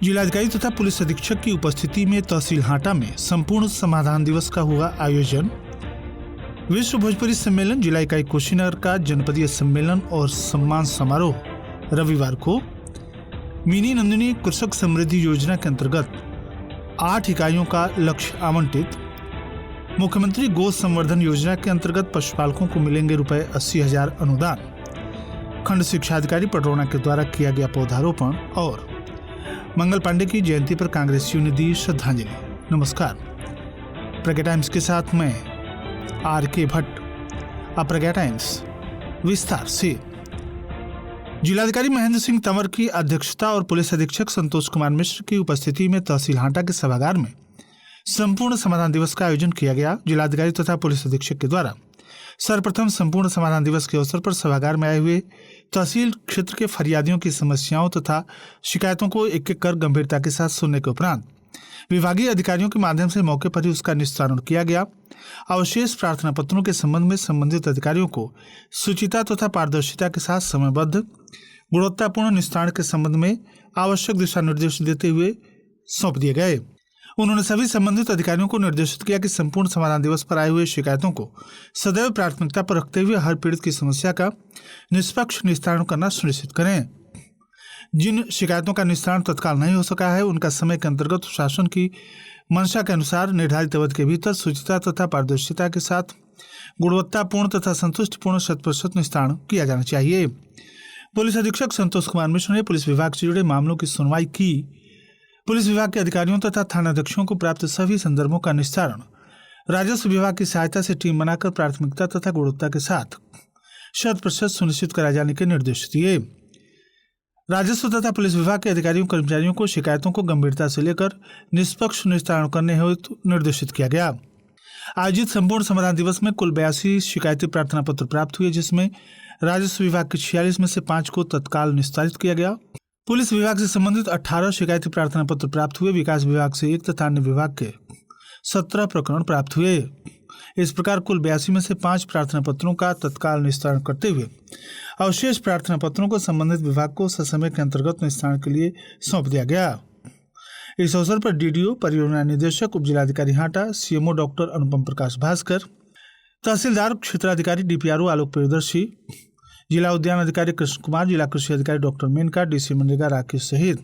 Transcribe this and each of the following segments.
जिलाधिकारी तथा पुलिस अधीक्षक की उपस्थिति में तहसील हाटा में संपूर्ण समाधान दिवस का हुआ आयोजन। विश्व भोजपुरी सम्मेलन जिला इकाई कुशीनगर का जनपदीय सम्मेलन और सम्मान समारोह रविवार को। मिनी नंदिनी कृषक समृद्धि योजना के अंतर्गत 8 इकाइयों का लक्ष्य आवंटित। मुख्यमंत्री गौ संवर्धन योजना के अंतर्गत पशुपालकों को मिलेंगे ₹80,000 अनुदान। खंड शिक्षा अधिकारी पटरौना के द्वारा किया गया पौधारोपण और मंगल पांडे की जयंती पर कांग्रेसियों ने दी श्रद्धांजलि। नमस्कार, प्रज्ञा टाइम्स के साथ मैं RK भट्ट। अब प्रज्ञा टाइम्स विस्तार से। जिलाधिकारी महेंद्र सिंह तंवर की अध्यक्षता और पुलिस अधीक्षक संतोष कुमार मिश्र की उपस्थिति में तहसील हाटा के सभागार में संपूर्ण समाधान दिवस का आयोजन किया गया। जिलाधिकारी तथा पुलिस अधीक्षक के द्वारा सर्वप्रथम संपूर्ण समाधान दिवस के अवसर पर सभागार में आए हुए तहसील क्षेत्र के फरियादियों की समस्याओं तथा शिकायतों को एक एक कर गंभीरता के साथ सुनने के उपरांत विभागीय अधिकारियों के माध्यम से मौके पर ही उसका निस्तारण किया गया। अवशेष प्रार्थना पत्रों के संबंध में संबंधित अधिकारियों को शुचिता तथा पारदर्शिता के साथ समयबद्ध गुणवत्तापूर्ण निस्तारण के संबंध में आवश्यक दिशा निर्देश देते हुए सौंप दिए गए। उन्होंने सभी संबंधित अधिकारियों को निर्देशित किया कि संपूर्ण समाधान दिवस पर आए हुए शिकायतों को सदैव प्राथमिकता पर रखते हुए हर पीड़ित की समस्या का निष्पक्ष निस्तारण करना सुनिश्चित करें। जिन शिकायतों का निस्तारण तत्काल नहीं हो सका है, उनका समय के अंतर्गत शासन की मंशा के अनुसार निर्धारित अवधि के भीतर शुचिता तथा पारदर्शिता के साथ गुणवत्तापूर्ण तथा संतुष्टिपूर्ण 100% निस्तारण किया जाना चाहिए। पुलिस अधीक्षक संतोष कुमार मिश्र ने पुलिस विभाग से जुड़े मामलों की सुनवाई की। पुलिस विभाग के अधिकारियों तथा थानाध्यक्षों को प्राप्त सभी संदर्भों का निस्तारण राजस्व विभाग की सहायता से टीम बनाकर प्राथमिकता तथा गुणवत्ता के साथ 100% सुनिश्चित कराए जाने के निर्देश दिए। राजस्व तथा पुलिस विभाग के अधिकारियों कर्मचारियों को शिकायतों को गंभीरता से लेकर निष्पक्ष निस्तारण करने हेतु निर्देशित किया गया। आयोजित संपूर्ण समाधान दिवस में कुल 82 शिकायती प्रार्थना पत्र प्राप्त हुए, जिसमें राजस्व विभाग के 46 में से 5 को तत्काल निस्तारित किया गया। पुलिस विभाग से संबंधित 18 शिकायती प्रार्थना पत्र प्राप्त हुए। विकास विभाग से 1 तथा अन्य विभाग के 17 प्रकरण प्राप्त हुए। इस प्रकार कुल 82 में से 5 प्रार्थना पत्रों का तत्काल निस्तारण करते हुए अवशेष प्रार्थना पत्रों को संबंधित विभाग को ससमय के अंतर्गत निस्तारण के लिए सौंप दिया गया। इस अवसर पर DDO, परियोजना निदेशक, उप जिलाधिकारी हाटा, CMO डॉक्टर अनुपम प्रकाश भास्कर, तहसीलदार क्षेत्राधिकारी DPRO आलोक प्रियदर्शी, जिला उद्यान अधिकारी कृष्ण कुमार, जिला कृषि अधिकारी डॉक्टर मेनका, DC मनरेगा राकेश सहित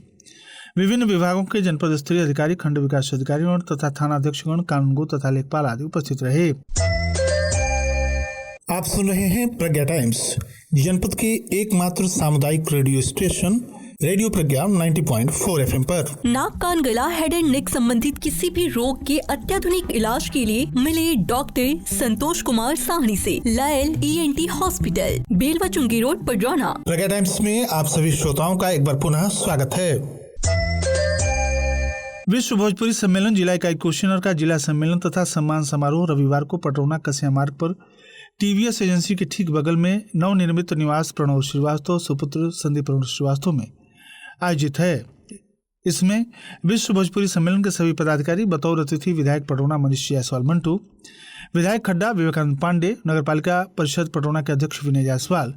विभिन्न विभागों के जनपद स्तरीय अधिकारी, खंड विकास अधिकारी तथा थानाध्यक्षगण, कानूनगो तथा लेखपाल आदि उपस्थित रहे। आप सुन रहे हैं प्रज्ञा टाइम्स, जनपद के एकमात्र सामुदायिक रेडियो स्टेशन रेडियो प्रज्ञा 90.4 FM पर। नाक, कान, गला, हेड एंड नेक संबंधित किसी भी रोग के अत्याधुनिक इलाज के लिए मिले डॉक्टर संतोष कुमार साहनी से लायल ENT हॉस्पिटल, बेलवा चुंगी रोड, पटरौना। प्रज्ञा टाइम्स में आप सभी श्रोताओं का एक बार पुनः स्वागत है। विश्व भोजपुरी सम्मेलन जिला इकाई कुशीनगर का जिला सम्मेलन तथा सम्मान समारोह रविवार को पटरौना कसिया मार्ग पर TVS एजेंसी के ठीक बगल में नवनिर्मित निवास प्रणव श्रीवास्तव सुपुत्र संदीप प्रणव श्रीवास्तव में आयोजित है। इसमें विश्व भोजपुरी सम्मेलन के सभी पदाधिकारी बतौर अतिथि विधायक पटरौना मनीष जायसवाल मंटू, विधायक खड्डा विवेकानंद पांडे, नगरपालिका परिषद पटरौना के अध्यक्ष विनय जायसवाल,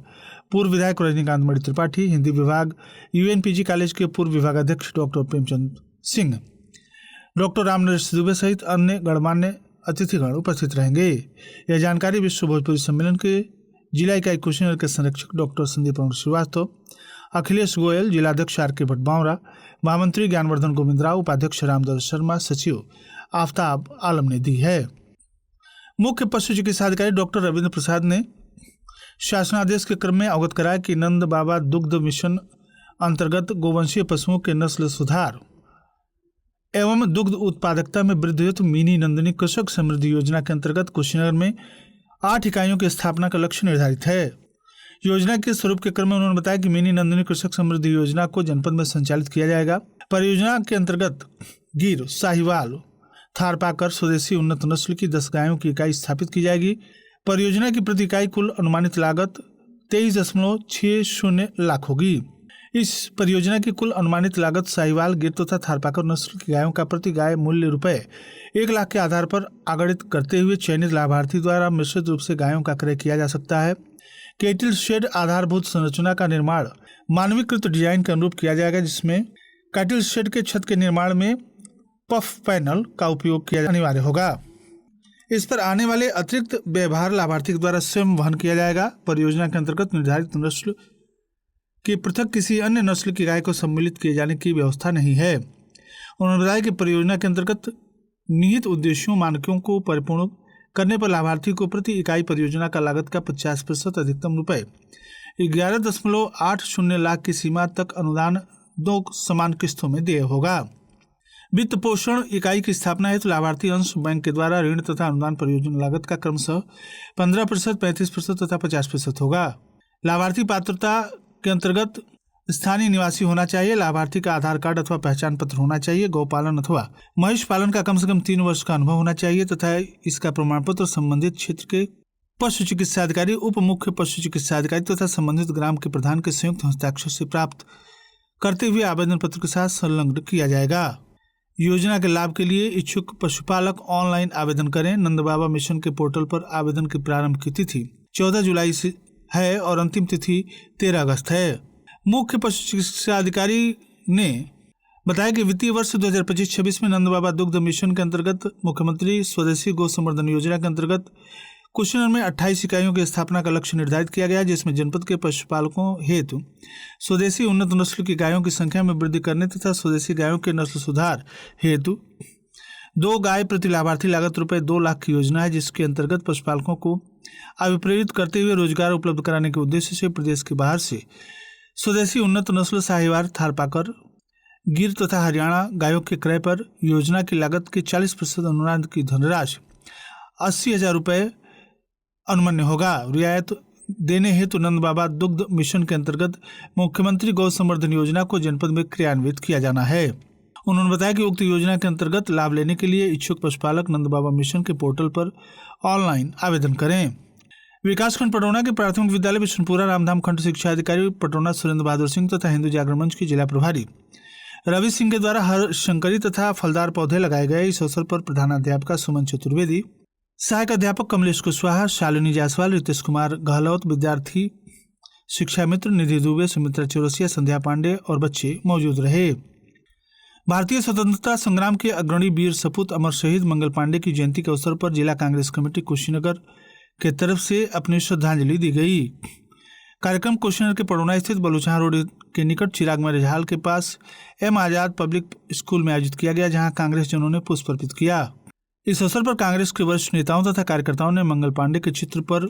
पूर्व विधायक रजनीकांत मणि त्रिपाठी, हिंदी विभाग UNPG कॉलेज के पूर्व विभागाध्यक्ष डॉक्टर प्रेमचंद सिंह, डॉक्टर रामनरेश दुबे सहित अन्य गणमान्य अतिथिगण उपस्थित रहेंगे। यह जानकारी विश्व भोजपुरी सम्मेलन के जिला इकाई कुशीनगर के संरक्षक डॉक्टर संदीप प्रणव श्रीवास्तव, अखिलेश गोयल, जिलाध्यक्ष RK भट्ट बावरा, महामंत्री ज्ञानवर्धन गोविंद राव, उपाध्यक्ष रामदर शर्मा, सचिव आफ्ताब आलम ने दी है। मुख्य पशु चिकित्सा अधिकारी डॉक्टर रविंद्र प्रसाद ने शासनादेश के क्रम में अवगत कराया कि नंद बाबा दुग्ध मिशन अंतर्गत गोवंशीय पशुओं के नस्ल सुधार एवं दुग्ध उत्पादकता में वृद्धि हेतु मिनी नंदिनी कृषक समृद्धि योजना के अंतर्गत कुशीनगर में 8 इकाइयों की स्थापना का लक्ष्य निर्धारित है। योजना के स्वरूप के क्रम में उन्होंने बताया कि मिनी नंदिनी कृषक समृद्धि योजना को जनपद में संचालित किया जाएगा। परियोजना के अंतर्गत गिर, साहिवाल, थारपाकर स्वदेशी उन्नत नस्ल की 10 गायों की इकाई स्थापित की जाएगी। परियोजना की प्रति इकाई कुल अनुमानित लागत 23.60 लाख होगी। इस परियोजना की कुल अनुमानित लागत साहिवाल, गिर तथा थारपाकर नस्ल की गायों का प्रति गाय मूल्य ₹1 लाख के आधार पर आगणित करते हुए चयनित लाभार्थी द्वारा मिश्रित रूप से गायों का क्रय किया जा सकता है। केटल शेड आधारभूत संरचना का निर्माण मानवीकृत डिजाइन के अनुरूप किया जाएगा, जिसमें कैटल शेड के छत के निर्माण में पफ पैनल का उपयोग किया अनिवार्य होगा। इस पर आने वाले अतिरिक्त व्यवहार लाभार्थी के द्वारा स्वयं वहन किया जाएगा। परियोजना के अंतर्गत निर्धारित नस्ल की पृथक किसी अन्य नस्ल की गाय को सम्मिलित किए जाने की व्यवस्था नहीं है। उन्होंने बताया कि परियोजना के अंतर्गत निहित उद्देश्यों मानकों को परिपूर्ण करने पर लाभार्थी को प्रति इकाई परियोजना का लागत का 50% अधिकतम रुपए 11.80 लाख की सीमा तक अनुदान 2 समान किस्तों में देय होगा। वित्त पोषण इकाई की स्थापना हेतु लाभार्थी अंश बैंक के द्वारा ऋण तथा अनुदान परियोजना लागत का क्रमशः 15%, 35% तथा 50% होगा। लाभार्थी पात्रता के अंतर्गत स्थानीय निवासी होना चाहिए। लाभार्थी का आधार कार्ड अथवा पहचान पत्र होना चाहिए। गौपालन अथवा महिष पालन का कम से कम 3 वर्ष का अनुभव होना चाहिए तथा इसका प्रमाण पत्र संबंधित क्षेत्र के पशु चिकित्सा अधिकारी, उप मुख्य पशु चिकित्सा अधिकारी तथा संबंधित ग्राम के प्रधान के संयुक्त हस्ताक्षर से प्राप्त करते हुए आवेदन पत्र के साथ संलग्न किया जाएगा। योजना के लाभ के लिए इच्छुक पशुपालक ऑनलाइन आवेदन करें। नंद बाबा मिशन के पोर्टल पर आवेदन की प्रारंभ की तिथि 14 जुलाई से है और अंतिम तिथि 13 अगस्त है। मुख्य पशु चिकित्सा अधिकारी ने बताया कि वित्तीय वर्ष 2025-26 में नंद बाबा दुग्ध मिशन के अंतर्गत मुख्यमंत्री स्वदेशी गौ संवर्धन योजना के अंतर्गत कुशीनगर में 28 इकाइयों की स्थापना का लक्ष्य निर्धारित किया गया, जिसमें जनपद के पशुपालकों हेतु स्वदेशी उन्नत नस्ल की गायों की संख्या में वृद्धि करने तथा स्वदेशी गायों के नस्ल सुधार हेतु 2 गाय प्रति लाभार्थी लागत रुपए 2 लाख की योजना है, जिसके अंतर्गत पशुपालकों को अभिप्रेरित करते हुए रोजगार उपलब्ध कराने के उद्देश्य से प्रदेश के बाहर से स्वदेशी उन्नत नस्ल साहिवाल, थारपाकर, गिर तथा हरियाणा गायों के क्रय पर योजना की लागत के 40% अनुदान की धनराशि 80,000 रुपये अनुमन्य होगा। रियायत देने हेतु नंद बाबा दुग्ध मिशन के अंतर्गत मुख्यमंत्री गौ संवर्धन योजना को जनपद में क्रियान्वित किया जाना है। उन्होंने बताया कि उक्त योजना के अंतर्गत लाभ लेने के लिए इच्छुक पशुपालक नंद बाबा मिशन के पोर्टल पर ऑनलाइन आवेदन करें। विकासखंड पटौना के प्राथमिक विद्यालय बिशनपुरा रामधाम खंड शिक्षा अधिकारी पटौना सुरेंद्र बहादुर सिंह तथा हिंदू जागरण मंच के जिला प्रभारी रवि सिंह के द्वारा हर शंकरी तथा फलदार पौधे लगाए गए। इस अवसर पर प्रधानाध्यापिका सुमन चतुर्वेदी, सहायक अध्यापक कमलेश कुशवाहा, शालिनी जायसवाल, रितेश कुमार गहलोत, विद्यार्थी शिक्षा मित्र निधि दुबे, सुमित्रा चौरसिया, संध्या पांडे और बच्चे मौजूद रहे। भारतीय स्वतंत्रता संग्राम के अग्रणी वीर सपूत अमर शहीद मंगल पांडे की जयंती के अवसर पर जिला कांग्रेस कमेटी कुशीनगर के तरफ से अपनी श्रद्धांजलि दी गई। कार्यक्रम कुशीनगर के पटौना स्थित बलूचहा रोड के निकट चिराग में रिजहाल के पास एम आजाद पब्लिक स्कूल में आयोजित किया गया, जहां कांग्रेस जनों ने पुष्प अर्पित किया। इस अवसर पर कांग्रेस के वरिष्ठ नेताओं तथा कार्यकर्ताओं ने मंगल पांडे के चित्र पर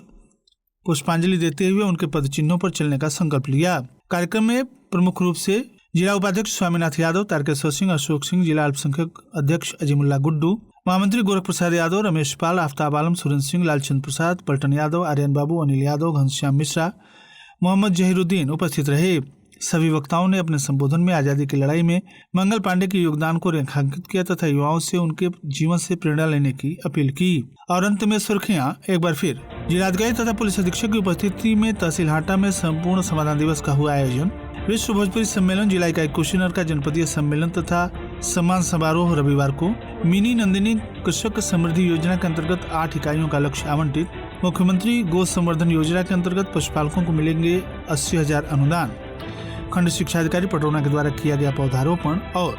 पुष्पांजलि देते हुए उनके पद चिन्हों पर चलने का संकल्प लिया। कार्यक्रम में प्रमुख रूप से जिला उपाध्यक्ष स्वामीनाथ यादव, तारकेश्वर सिंह, अशोक सिंह, जिला अल्पसंख्यक अध्यक्ष अजीमुल्ला गुड्डू, महामंत्री गोरख प्रसाद यादव, रमेश पाल, आफ्ताब आलम, सुरेंद्र सिंह, लालचंद प्रसाद, पलटन यादव, आर्यन बाबू, अनिल यादव, घनश्याम मिश्रा, मोहम्मद जहीरुद्दीन उपस्थित रहे। सभी वक्ताओं ने अपने संबोधन में आजादी की लड़ाई में मंगल पांडे के योगदान को रेखांकित किया तथा युवाओं से उनके जीवन से प्रेरणा लेने की अपील की। और अंत में सुर्खियां एक बार फिर। जिलाधिकारी तथा पुलिस अधीक्षक की उपस्थिति में तहसील हाटा में संपूर्ण समाधान दिवस का हुआ आयोजन। विश्व भोजपुरी सम्मेलन जिला इकाई कुशीनगर का जनपदीय सम्मेलन तथा सम्मान समारोह रविवार को। मिनी नंदिनी कृषक समृद्धि योजना के अंतर्गत 8 इकाइयों का लक्ष्य आवंटित। मुख्यमंत्री गौ संवर्धन योजना के अंतर्गत पशुपालकों को मिलेंगे 80,000 अनुदान। खंड शिक्षा अधिकारी पटौना के द्वारा किया गया पौधारोपण और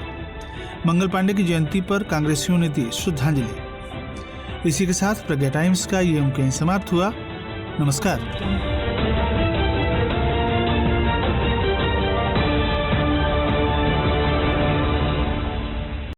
मंगल पांडे की जयंती पर कांग्रेसियों ने दी श्रद्धांजलि। इसी के साथ प्रज्ञा टाइम्स का ये अंक समाप्त हुआ। नमस्कार।